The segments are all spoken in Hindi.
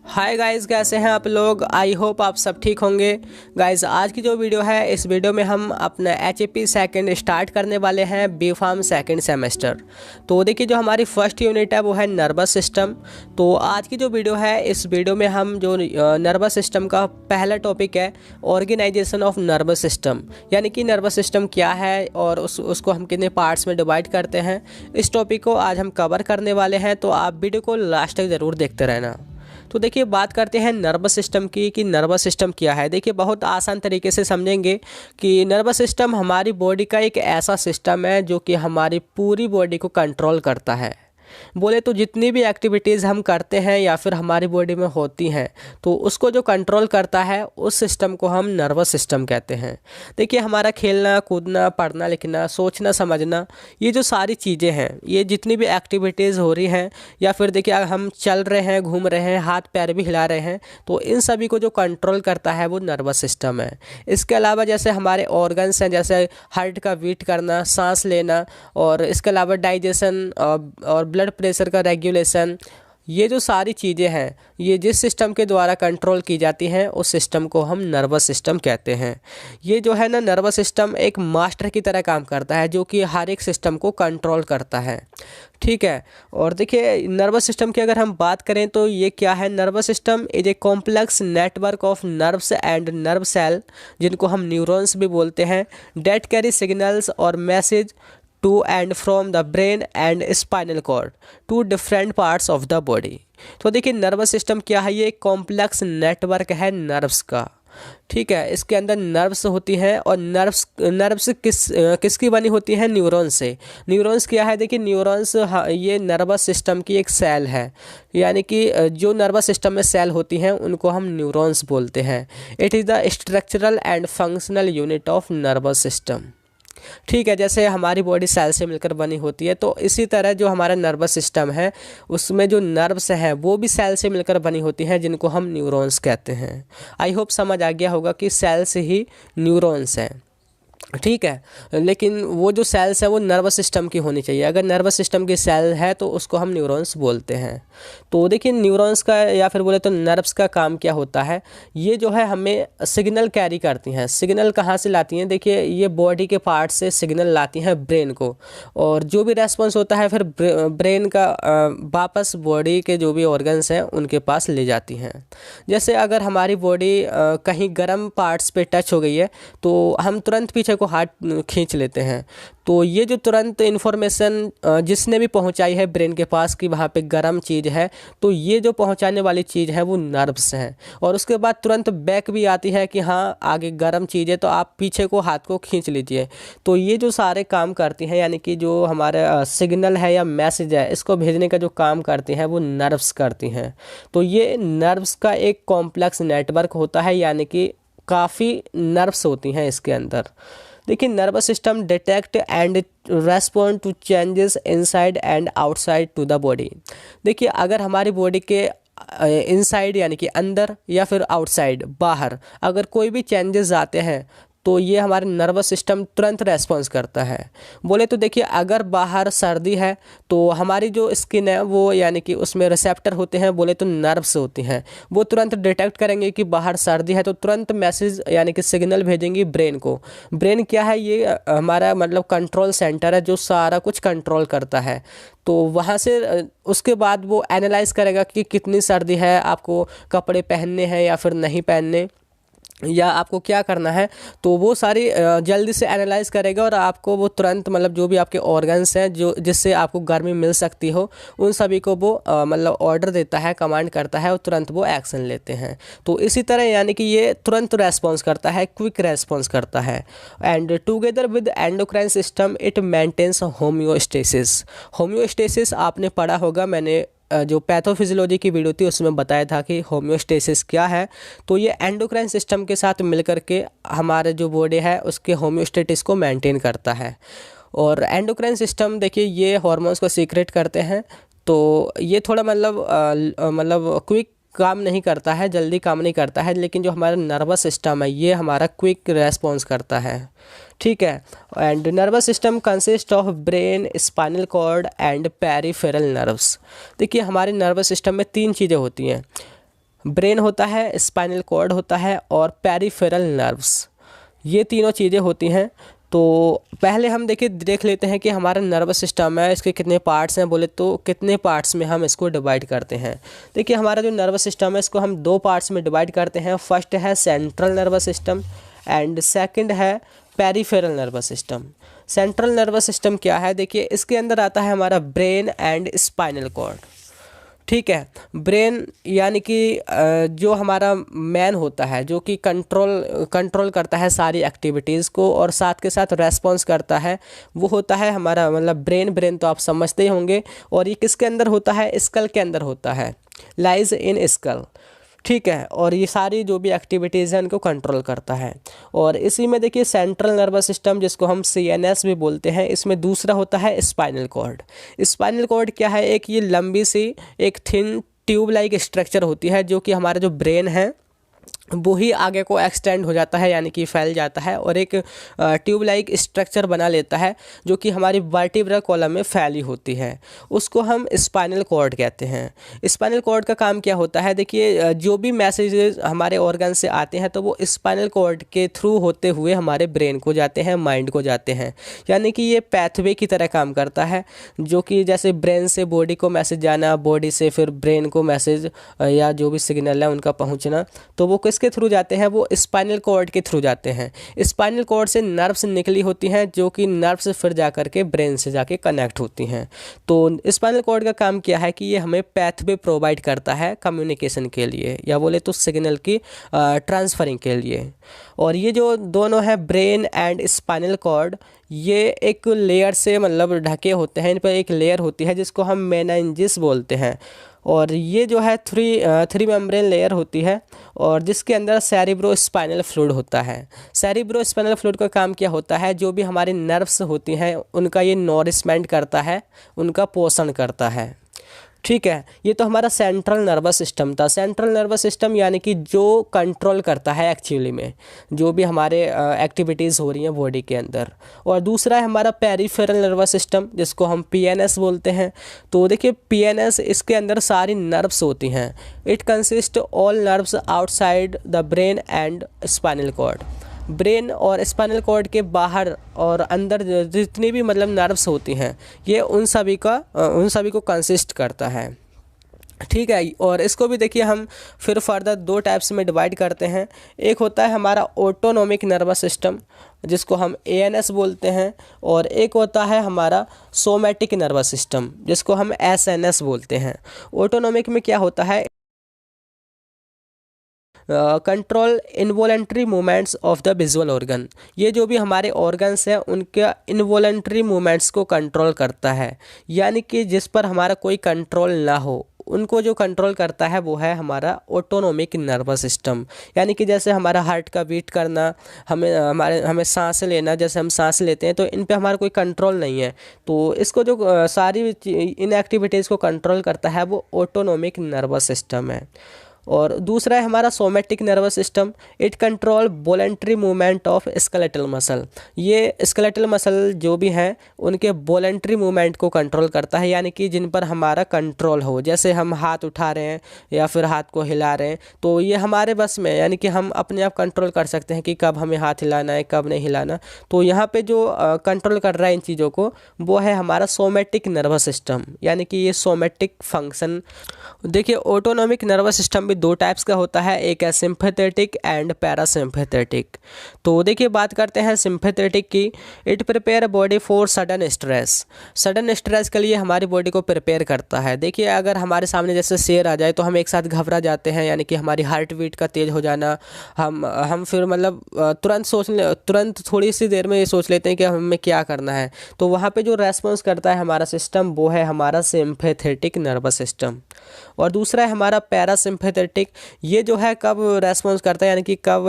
हाय गाइस, कैसे हैं आप लोग। आई होप आप सब ठीक होंगे। गाइस, आज की जो वीडियो है, इस वीडियो में हम अपना एचएपी सेकंड स्टार्ट करने वाले हैं, बी फार्म सेकंड सेमेस्टर। तो देखिए, जो हमारी फर्स्ट यूनिट है वो है नर्वस सिस्टम। तो आज की जो वीडियो है, इस वीडियो में हम जो नर्वस सिस्टम का पहला टॉपिक है, ऑर्गेनाइजेशन ऑफ नर्वस सिस्टम, यानी कि नर्वस सिस्टम क्या है और उसको हम कितने पार्ट्स में डिवाइड करते हैं। इस टॉपिक को आज हम कवर करने वाले हैं, तो आप वीडियो को लास्ट तक ज़रूर देखते रहना। तो देखिए, बात करते हैं नर्वस सिस्टम की कि नर्वस सिस्टम क्या है। देखिए, बहुत आसान तरीके से समझेंगे कि नर्वस सिस्टम हमारी बॉडी का एक ऐसा सिस्टम है जो कि हमारी पूरी बॉडी को कंट्रोल करता है। बोले तो जितनी भी एक्टिविटीज़ हम करते हैं या फिर हमारी बॉडी में होती हैं, तो उसको जो कंट्रोल करता है उस सिस्टम को हम नर्वस सिस्टम कहते हैं। देखिए, हमारा खेलना कूदना, पढ़ना लिखना, सोचना समझना, ये जो सारी चीज़ें हैं, ये जितनी भी एक्टिविटीज़ हो रही हैं, या फिर देखिए अगर हम चल रहे हैं, घूम रहे हैं, हाथ पैर भी हिला रहे हैं, तो इन सभी को जो कंट्रोल करता है वो नर्वस सिस्टम है। इसके अलावा जैसे हमारे ऑर्गन्स हैं, जैसे हार्ट का बीट करना, सांस लेना, और इसके अलावा डाइजेशन और ब्लड प्रेशर का रेगुलेशन, ये जो सारी चीज़ें हैं, ये जिस सिस्टम के द्वारा कंट्रोल की जाती हैं उस सिस्टम को हम नर्वस सिस्टम कहते हैं। ये जो है ना, नर्वस सिस्टम एक मास्टर की तरह काम करता है जो कि हर एक सिस्टम को कंट्रोल करता है। ठीक है। और देखिए, नर्वस सिस्टम की अगर हम बात करें तो ये क्या है, nervous system is a complex network of nerves and nerve cell, जिनको हम न्यूरॉन्स भी बोलते हैं, डेट कैरी सिग्नल्स और message to and from the brain and spinal cord to different parts of the body। तो देखिए, नर्वस सिस्टम क्या है, ये एक कॉम्प्लेक्स नेटवर्क है नर्व्स का। ठीक है, इसके अंदर नर्व्स होती हैं और नर्व्स किसकी बनी होती हैं, न्यूरॉन्स से। न्यूरॉन्स क्या है, देखिए न्यूरॉन्स ये नर्वस सिस्टम की एक सेल है, यानी कि जो नर्वस सिस्टम में सेल होती हैं उनको हम न्यूरॉन्स बोलते हैं। It is the structural and functional unit of nervous system. ठीक है, जैसे हमारी बॉडी सेल से मिलकर बनी होती है, तो इसी तरह जो हमारा नर्वस सिस्टम है उसमें जो नर्व्स हैं वो भी सेल से मिलकर बनी होती हैं, जिनको हम न्यूरॉन्स कहते हैं। आई होप समझ आ गया होगा कि सेल से ही न्यूरॉन्स हैं। ठीक है, लेकिन वो जो सेल्स है वो नर्वस सिस्टम की होनी चाहिए। अगर नर्वस सिस्टम की सेल है तो उसको हम न्यूरॉन्स बोलते हैं। तो देखिए, न्यूरॉन्स का या फिर बोले तो नर्व्स का काम क्या होता है, ये जो है हमें सिग्नल कैरी करती हैं। सिग्नल कहाँ से लाती हैं, देखिए ये बॉडी के पार्ट से सिग्नल लाती हैं ब्रेन को, और जो भी रेस्पॉन्स होता है फिर ब्रेन का वापस बॉडी के जो भी ऑर्गन्स हैं उनके पास ले जाती हैं। जैसे अगर हमारी बॉडी कहीं गर्म पार्ट्स पे टच हो गई है तो हम तुरंत पीछे को हाथ खींच लेते हैं। तो ये जो तुरंत इन्फॉर्मेशन जिसने भी पहुंचाई है ब्रेन के पास कि वहाँ पे गर्म चीज़ है, तो ये जो पहुंचाने वाली चीज़ है वो नर्व्स हैं। और उसके बाद तुरंत बैक भी आती है कि हाँ आगे गर्म चीज़ है, तो आप पीछे को हाथ को खींच लीजिए। तो ये जो सारे काम करती हैं, यानी कि जो हमारा सिग्नल है या मैसेज है, इसको भेजने का जो काम करती हैं वो नर्व्स करती हैं। तो ये नर्व्स का एक कॉम्प्लेक्स नेटवर्क होता है, यानी कि काफ़ी नर्व्स होती हैं इसके अंदर। देखिए, nervous system detect and respond to changes inside and outside to the body. देखिए, अगर हमारी बॉडी के इनसाइड यानी कि अंदर या फिर आउटसाइड बाहर अगर कोई भी चेंजेस आते हैं तो ये हमारे नर्वस सिस्टम तुरंत रेस्पॉन्स करता है। बोले तो देखिए, अगर बाहर सर्दी है तो हमारी जो स्किन है वो यानी कि उसमें रिसेप्टर होते हैं, बोले तो नर्व्स होती हैं, वो तुरंत डिटेक्ट करेंगे कि बाहर सर्दी है, तो तुरंत मैसेज यानी कि सिग्नल भेजेंगी ब्रेन को। ब्रेन क्या है, ये हमारा मतलब कंट्रोल सेंटर है जो सारा कुछ कंट्रोल करता है। तो वहाँ से उसके बाद वो एनालाइज करेगा कि कितनी सर्दी है, आपको कपड़े पहनने हैं या फिर नहीं पहनने, या आपको क्या करना है। तो वो सारी जल्दी से एनालाइज करेगा और आपको वो तुरंत मतलब जो भी आपके ऑर्गन्स हैं जो जिससे आपको गर्मी मिल सकती हो, उन सभी को वो मतलब ऑर्डर देता है, कमांड करता है, और तुरंत वो एक्शन लेते हैं। तो इसी तरह यानी कि ये तुरंत रेस्पॉन्स करता है, क्विक रेस्पॉन्स करता है। And together with endocrine system it maintains homeostasis. Homeostasis आपने पढ़ा होगा, मैंने जो पैथोफिजियोलॉजी की वीडियो थी उसमें बताया था कि होम्योस्टेसिस क्या है। तो ये एंडोक्राइन सिस्टम के साथ मिलकर के हमारे जो बॉडी है उसके होम्योस्टेटिस को मेंटेन करता है। और एंडोक्राइन सिस्टम देखिए, ये हार्मोन्स को सीक्रेट करते हैं, तो ये थोड़ा मतलब क्विक काम नहीं करता है, जल्दी काम नहीं करता है, लेकिन जो हमारा नर्वस सिस्टम है ये हमारा क्विक रेस्पॉन्स करता है। ठीक है। And nervous system consist of brain, spinal cord and peripheral nerves. देखिए, हमारे नर्वस सिस्टम में तीन चीज़ें होती हैं, ब्रेन होता है, स्पाइनल कॉर्ड होता है और पेरिफेरल नर्व्स, ये तीनों चीज़ें होती हैं। तो पहले हम देख लेते हैं कि हमारा नर्वस सिस्टम है, इसके कितने पार्ट्स हैं। बोले तो कितने पार्ट्स में हम इसको डिवाइड करते हैं। देखिए हमारा जो नर्वस सिस्टम है इसको हम 2 पार्ट्स में डिवाइड करते हैं। फर्स्ट है central nervous system and second है peripheral nervous system. Central nervous system क्या है, देखिए इसके अंदर आता है हमारा ब्रेन एंड स्पाइनल कॉर्ड। ठीक है, ब्रेन यानी कि जो हमारा मैन होता है, जो कि कंट्रोल करता है सारी एक्टिविटीज़ को और साथ के साथ रेस्पॉन्स करता है, वो होता है हमारा मतलब ब्रेन तो आप समझते ही होंगे। और ये किसके अंदर होता है, स्कल के अंदर होता है, लाइज इन स्कल। ठीक है, और ये सारी जो भी एक्टिविटीज़ हैं उनको कंट्रोल करता है। और इसी में देखिए सेंट्रल नर्वस सिस्टम जिसको हम CNS भी बोलते हैं, इसमें दूसरा होता है स्पाइनल कॉर्ड। स्पाइनल कॉर्ड क्या है, एक ये लंबी सी एक थिन ट्यूब लाइक स्ट्रक्चर होती है जो कि हमारा जो ब्रेन है वो ही आगे को एक्सटेंड हो जाता है, यानी कि फैल जाता है और एक ट्यूब लाइक स्ट्रक्चर बना लेता है जो कि हमारी वर्टिब्रल कॉलम में फैली होती है। उसको हम स्पाइनल कॉर्ड कहते हैं। स्पाइनल कॉर्ड का काम क्या होता है, देखिए जो भी मैसेजेस हमारे ऑर्गन से आते हैं तो वो स्पाइनल कॉर्ड के थ्रू होते हुए हमारे ब्रेन को जाते हैं, माइंड को जाते हैं। यानी कि ये पैथवे की तरह काम करता है, जो कि जैसे ब्रेन से बॉडी को मैसेज जाना, बॉडी से फिर ब्रेन को मैसेज या जो भी सिग्नल है उनका पहुँचना, तो वो किसके थ्रू जाते हैं, वो स्पाइनल कॉर्ड के थ्रू जाते हैं। स्पाइनल कॉर्ड से नर्व्स निकली होती हैं जो कि नर्व्स फिर जा करके ब्रेन से जाके कनेक्ट होती हैं। तो स्पाइनल कॉर्ड का काम क्या है कि ये हमें पैथवे प्रोवाइड करता है कम्युनिकेशन के लिए, या बोले तो सिग्नल की ट्रांसफरिंग के लिए। और ये जो दोनों है ब्रेन एंड स्पाइनल कॉर्ड, ये एक लेयर से मतलब ढके होते हैं। इन पर एक लेयर होती है जिसको हम मेनिंजेस बोलते हैं। और ये जो है थ्री मेम्ब्रेन लेयर होती है और जिसके अंदर सेरिब्रो स्पाइनल फ्लूइड होता है। सेरिब्रो स्पाइनल फ्लूइड का काम क्या होता है, जो भी हमारी नर्व्स होती हैं उनका ये नॉरिशमेंट करता है, उनका पोषण करता है। ठीक है, ये तो हमारा सेंट्रल नर्वस सिस्टम था। सेंट्रल नर्वस सिस्टम यानी कि जो कंट्रोल करता है एक्चुअली में जो भी हमारे एक्टिविटीज़ हो रही हैं बॉडी के अंदर। और दूसरा है हमारा पेरिफेरल नर्वस सिस्टम जिसको हम PNS बोलते हैं। तो देखिए PNS, इसके अंदर सारी नर्व्स होती हैं। It consist all nerves outside the brain and spinal cord. Brain और स्पाइनल कॉर्ड के बाहर और अंदर जितनी भी मतलब नर्व्स होती हैं ये उन सभी को कंसिस्ट करता है। ठीक है, और इसको भी देखिए हम फिर फर्दर 2 टाइप्स में डिवाइड करते हैं। एक होता है हमारा ऑटोनोमिक नर्वस सिस्टम जिसको हम ANS बोलते हैं, और एक होता है हमारा सोमैटिक नर्वस सिस्टम जिसको हम SNS बोलते हैं। ऑटोनोमिक में क्या होता है, control involuntary movements of the visual organ. ये जो भी हमारे ऑर्गन्स हैं उनके इनवॉलेंट्री मूवमेंट्स को कंट्रोल करता है, यानी कि जिस पर हमारा कोई कंट्रोल ना हो उनको जो कंट्रोल करता है वो है हमारा ऑटोनोमिक नर्वस सिस्टम। यानी कि जैसे हमारा हार्ट का बीट करना, हमें सांस लेना, जैसे हम सांस लेते हैं तो इन पे हमारा कोई कंट्रोल नहीं है, तो इसको जो सारी इन एक्टिविटीज़ को कंट्रोल करता है वो ऑटोनोमिक नर्वस सिस्टम है। और दूसरा है हमारा somatic nervous system. It control voluntary movement of skeletal muscle. ये स्केलेटल मसल जो भी हैं उनके वॉलेंट्री मूवमेंट को कंट्रोल करता है, यानी कि जिन पर हमारा कंट्रोल हो। जैसे हम हाथ उठा रहे हैं या फिर हाथ को हिला रहे हैं तो ये हमारे बस में, यानी कि हम अपने आप कंट्रोल कर सकते हैं कि कब हमें हाथ हिलाना है कब नहीं हिलाना। तो यहाँ पे जो कंट्रोल कर रहा है इन चीज़ों को वो है हमारा सोमैटिक नर्वस सिस्टम, यानी कि ये सोमैटिक फंक्शन। देखिए ऑटोनोमिक नर्वस सिस्टम भी 2 टाइप्स का होता है, एक है सिंपैथेटिक एंड पैरासिम्पैथेटिक। तो देखिए बात करते हैं सिंपैथेटिक की। It prepare body for sudden stress. Sudden stress के लिए हमारी बॉडी को प्रिपेयर करता है। देखिए अगर हमारे सामने जैसे शेर आ जाए तो हम एक साथ घबरा जाते हैं, यानी कि हमारी हार्ट बीट का तेज़ हो जाना। हम फिर मतलब तुरंत थोड़ी सी देर में ये सोच लेते हैं कि हमें क्या करना है। तो वहाँ पे जो रेस्पॉन्स करता है हमारा सिस्टम वो है हमारा सिंपैथेटिक नर्वस सिस्टम। और दूसरा है हमारा पैरासिम्पैथेटिक। ये जो है कब रेस्पॉन्स करता है, यानी कि कब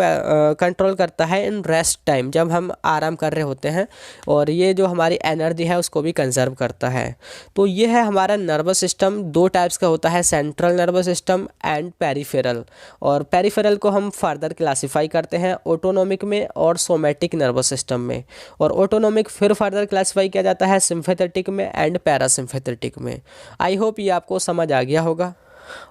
कंट्रोल करता है, इन रेस्ट टाइम, जब हम आराम कर रहे होते हैं। और ये जो हमारी एनर्जी है उसको भी कंजर्व करता है। तो ये है हमारा नर्वस सिस्टम। 2 टाइप्स का होता है, central nervous system and peripheral. और पेरिफेरल को हम फर्दर क्लासीफाई करते हैं ऑटोनोमिक में और सोमैटिक नर्वस सिस्टम में। और ऑटोनोमिक फिर फर्दर क्लासीफाई किया जाता है सिम्पैथेटिक में एंड पैरासिम्पैथेटिक में। आई होप ये आपको समझ आ गया होगा।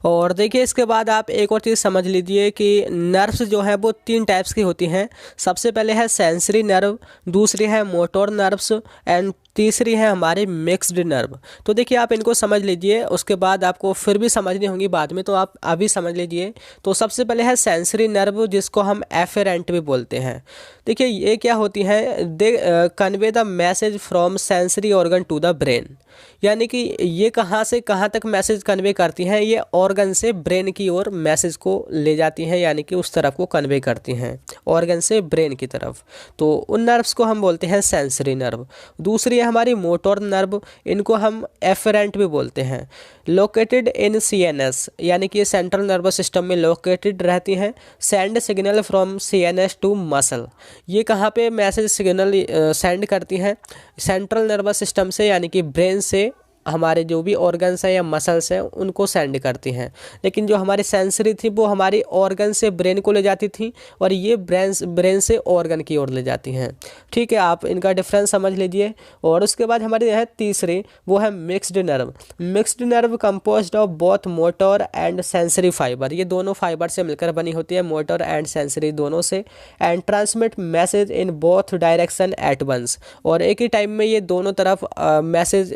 और देखिए इसके बाद आप एक और चीज़ समझ लीजिए कि नर्व्स जो है वो 3 टाइप्स की होती हैं। सबसे पहले है सेंसरी नर्व, दूसरी है मोटर नर्व्स एंड तीसरी है हमारे मिक्स्ड नर्व। तो देखिए आप इनको समझ लीजिए, उसके बाद आपको फिर भी समझनी होंगी बाद में, तो आप अभी समझ लीजिए। तो सबसे पहले है सेंसरी नर्व, जिसको हम एफेरेंट भी बोलते हैं। देखिए ये क्या होती है, they convey the message from sensory organ to the brain. यानी कि ये कहाँ से कहाँ तक मैसेज कन्वे करती हैं, ये ऑर्गन से ब्रेन की ओर मैसेज को ले जाती हैं, यानी कि उस तरफ को कन्वे करती हैं ऑर्गन से ब्रेन की तरफ। तो उन नर्व्स को हम बोलते हैं सेंसरी नर्व। दूसरी है हमारी मोटर नर्व, इनको हम एफरेंट भी बोलते हैं। लोकेटेड इन सीएनएस, यानी कि सेंट्रल नर्वस सिस्टम में लोकेटेड रहती हैं। Send signal from CNS to muscle, ये कहाँ पे मैसेज सिग्नल सेंड करती हैं, सेंट्रल नर्वस सिस्टम से, यानी कि ब्रेन से हमारे जो भी ऑर्गन्स हैं या मसल्स हैं उनको सेंड करती हैं। लेकिन जो हमारी सेंसरी थी वो हमारी ऑर्गन से ब्रेन को ले जाती थी, और ये ब्रेन से ऑर्गन की ओर ले जाती हैं। ठीक है, आप इनका डिफरेंस समझ लीजिए। और उसके बाद हमारी है तीसरी, वो है mixed nerve. Mixed nerve composed of both motor and sensory fibre, ये दोनों फाइबर से मिलकर बनी होती है, मोटर एंड सेंसरी दोनों से। And transmit message in both direction at once, और एक ही टाइम में ये दोनों तरफ मैसेज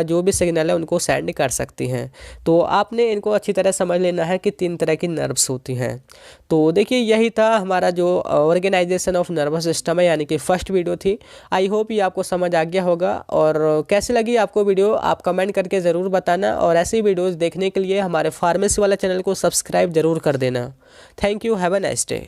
जो भी सिग्नल है उनको सेंड कर सकती हैं। तो आपने इनको अच्छी तरह समझ लेना है कि 3 तरह की नर्व्स होती हैं। तो देखिए यही था हमारा जो ऑर्गेनाइजेशन ऑफ नर्वस सिस्टम है, यानी कि फर्स्ट वीडियो थी। आई होप ये आपको समझ आ गया होगा। और कैसी लगी आपको वीडियो आप कमेंट करके ज़रूर बताना, और ऐसी वीडियोज़ देखने के लिए हमारे फार्मेसी वाला चैनल को सब्सक्राइब ज़रूर कर देना। Thank you, have a nice day.